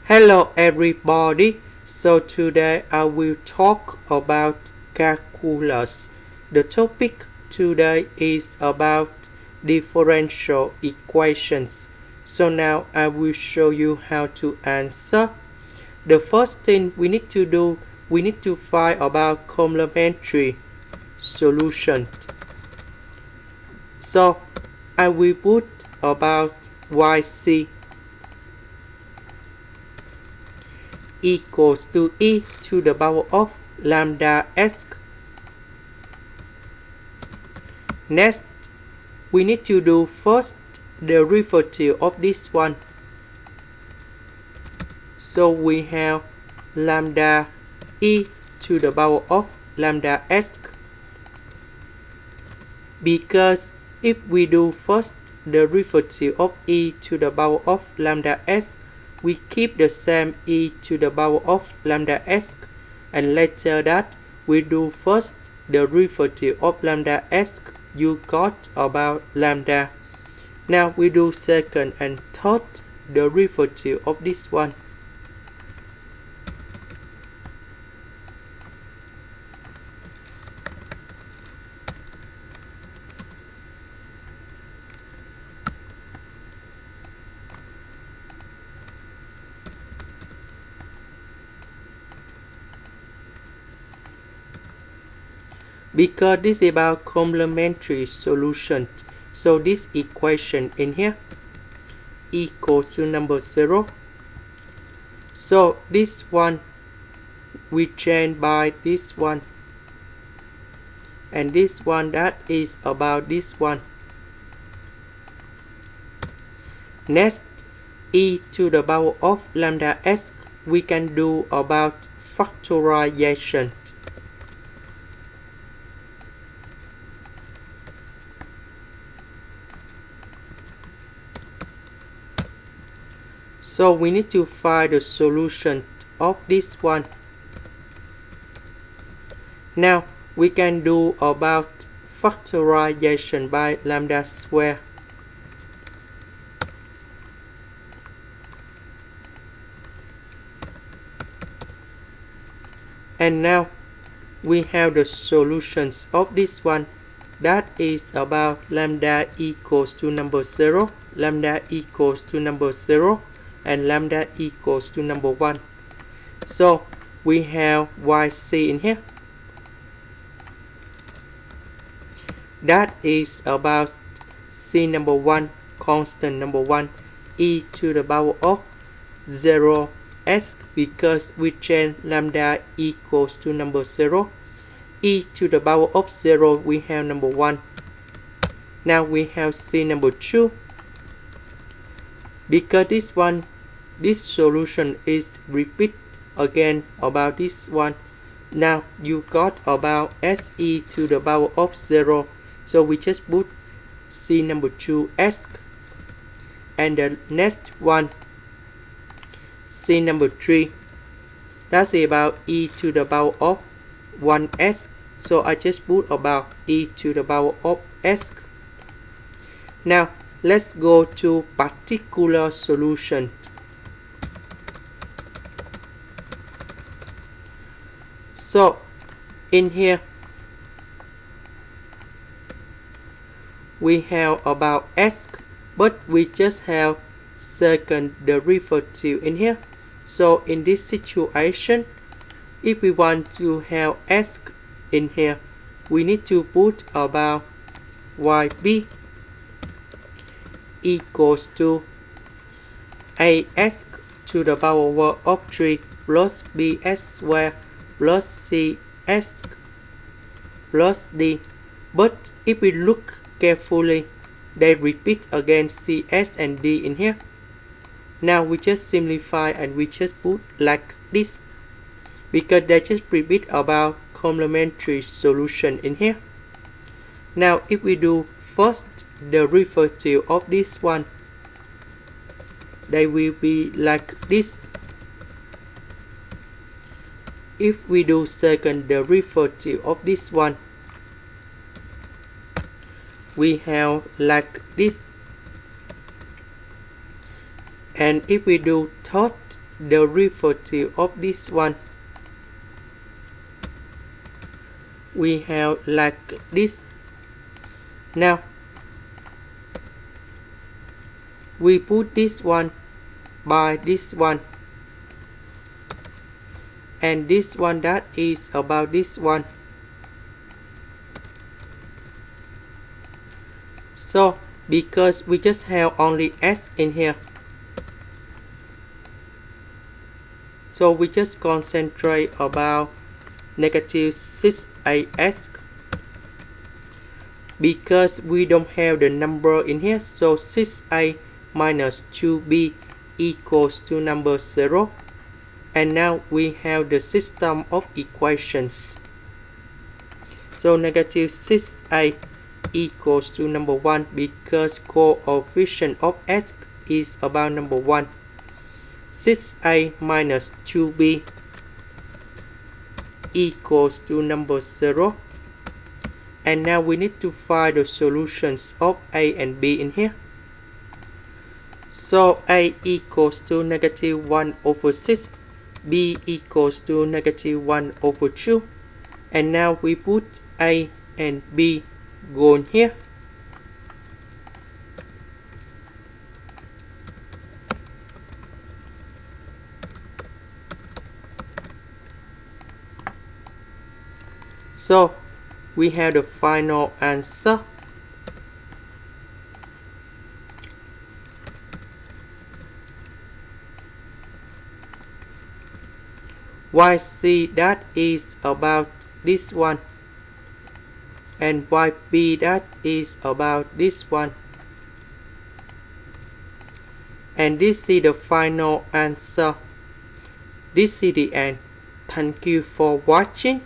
Hello everybody. So today I will talk about calculus. The topic today is about differential equations. So now I will show you how to answer. The first thing we need to do, we need to find about complementary solution. So I will put about yc equals to e to the power of lambda s. Next, we need to do first the derivative of this one. So we have lambda e to the power of lambda s. Because if we do first the derivative of e to the power of lambda s, we keep the same e to the power of lambda s, and later that we do first the derivative of lambda s, you got about lambda. Now we do second and third derivative of this one. Because this is about complementary solution, so this equation in here equals to number 0. So this one we change by this one, and this one that is about this one. Next, e to the power of lambda s, we can do about factorization. So we need to find the solution of this one. Now we can do about factorization by lambda square. And now we have the solutions of this one. That is about lambda equals to number 0, lambda equals to number 0, and lambda equals to number 1. So we have yc in here. That is about c number 1, constant number 1, e to the power of 0 s, because we change lambda equals to number 0. E to the power of 0, we have number 1. Now we have c number 2. Because this solution is repeat again about this one. Now you got about se to the power of 0. So we just put c number 2 s, and the next one c number 3, that's about e to the power of 1s. So I just put about e to the power of s. Now let's go to particular solution. So in here we have about s, but we just have second derivative in here. So in this situation, if we want to have s in here, we need to put about yb equals to as to the power of 3 plus bs square plus cs plus d. But if we look carefully, they repeat again cs and d in here. Now we just simplify and we just put like this, because they just repeat about complementary solution in here. Now if we do first the derivative of this one, they will be like this. If we do second derivative of this one, we have like this. And if we do third derivative of this one. We have like this. Now we put this one by this one, and this one that is about this one. So because we just have only s in here, so we just concentrate about negative 6as. Because we don't have the number in here, so 6a minus 2b equals to number 0. And now we have the system of equations. So negative 6a equals to number 1 because coefficient of s is about number 1. 6a minus 2b equals to number 0. And now we need to find the solutions of a and b in here. So a equals to negative 1 over 6, b equals to negative 1 over 2. And now we put a and b go in here. So we have the final answer. YC that is about this one, and YB that is about this one. And this is the final answer. This is the end. Thank you for watching.